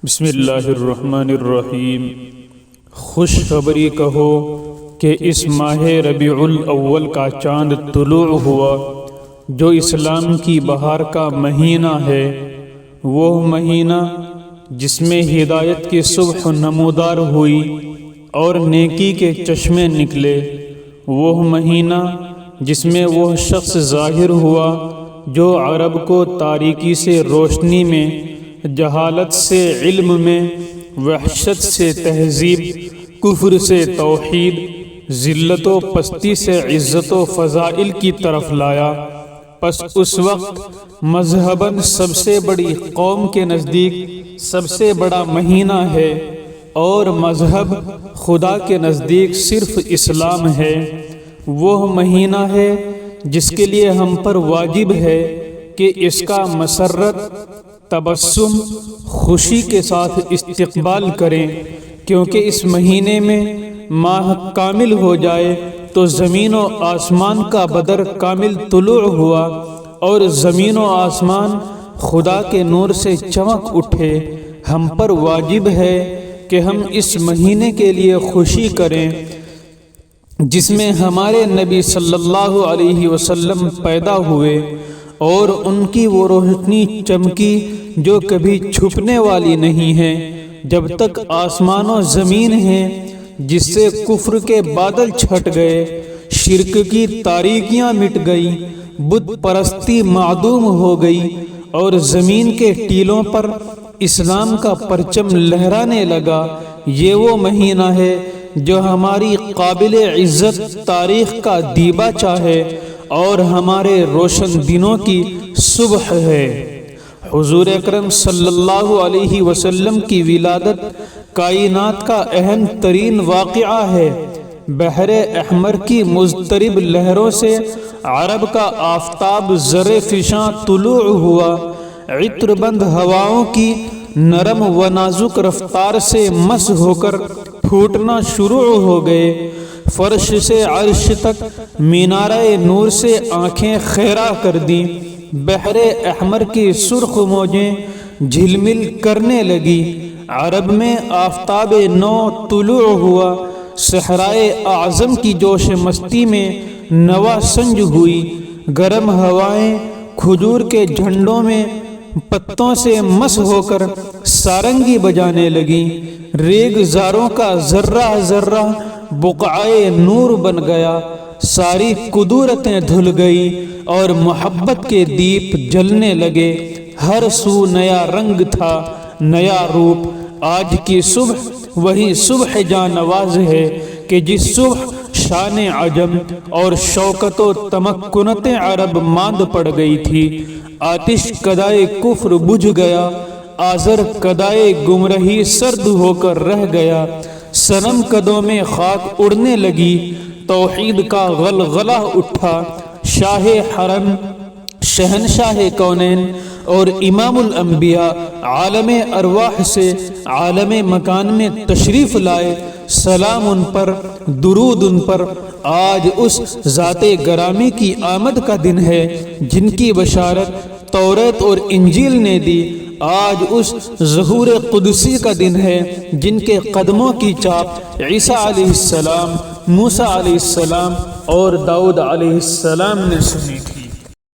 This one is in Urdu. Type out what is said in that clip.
بسم اللہ الرحمن الرحیم۔ خوشخبری کہو کہ اس ماہ ربیع الاول کا چاند طلوع ہوا جو اسلام کی بہار کا مہینہ ہے، وہ مہینہ جس میں ہدایت کی صبح نمودار ہوئی اور نیکی کے چشمے نکلے، وہ مہینہ جس میں وہ شخص ظاہر ہوا جو عرب کو تاریکی سے روشنی میں، جہالت سے علم میں، وحشت سے تہذیب، کفر سے توحید، ذلت و پستی سے عزت و فضائل کی طرف لایا۔ پس اس وقت مذہباً سب سے بڑی قوم کے نزدیک سب سے بڑا مہینہ ہے، اور مذہب خدا کے نزدیک صرف اسلام ہے۔ وہ مہینہ ہے جس کے لیے ہم پر واجب ہے کہ اس کا مسرت، تبسم، خوشی کے ساتھ استقبال کریں، کیونکہ اس مہینے میں ماہ کامل ہو جائے تو زمین و آسمان کا بدر کامل طلوع ہوا اور زمین و آسمان خدا کے نور سے چمک اٹھے۔ ہم پر واجب ہے کہ ہم اس مہینے کے لیے خوشی کریں جس میں ہمارے نبی صلی اللہ علیہ وسلم پیدا ہوئے، اور ان کی وہ روشنی چمکی جو کبھی چھپنے والی نہیں ہے جب تک آسمان و زمین ہے، جس سے کفر کے بادل چھٹ گئے، شرک کی تاریکیاں مٹ گئی، بت پرستی معدوم ہو گئی، اور زمین کے ٹیلوں پر اسلام کا پرچم لہرانے لگا۔ یہ وہ مہینہ ہے جو ہماری قابل عزت تاریخ کا دیباچہ ہے اور ہمارے روشن دنوں کی صبح ہے۔ حضور اکرم صلی اللہ علیہ وسلم کی ولادت کائنات کا اہم ترین واقعہ ہے۔ بحر احمر کی مضطرب لہروں سے عرب کا آفتاب زر فشاں طلوع ہوا، عطر بند ہواؤں کی نرم و نازک رفتار سے مس ہو کر پھوٹنا شروع ہو گئے، فرش سے عرش تک مینارہ نور سے آنکھیں خیرہ کر دیں، بحر احمر کی سرخ موجیں جھلمل کرنے لگی، عرب میں آفتاب نو طلوع ہوا، صحرائے اعظم کی جوش مستی میں نوا سنج ہوئی، گرم ہوائیں کھجور کے جھنڈوں میں پتوں سے مس ہو کر سارنگی بجانے لگی، ریگ زاروں کا ذرہ ذرہ بقعۂ نور بن گیا، ساری قدورتیں دھل گئی اور محبت کے دیپ جلنے لگے، ہر سو نیا رنگ تھا، نیا روپ۔ آج کی صبح وہی صبح جاں نواز ہے کہ جس صبح شان عجم اور شوکت و تمکنت عرب ماند پڑ گئی تھی، آتش کدائے کفر بجھ گیا، آذر کدائے گمرہی سرد ہو کر رہ گیا، صنم قدوں میں خاک اڑنے لگی، توحید کا غلغلہ اٹھا، شاہ حرم، شہنشاہ کونین اور امام الانبیاء عالم ارواح سے عالم مکان میں تشریف لائے۔ سلام ان پر، درود ان پر۔ آج اس ذات گرامی کی آمد کا دن ہے جن کی بشارت توریت اور انجیل نے دی۔ آج اس ظہور قدسی کا دن ہے جن کے قدموں کی چاپ عیسیٰ علیہ السلام، موسیٰ علیہ السلام اور داؤد علیہ السلام نے سنی تھی۔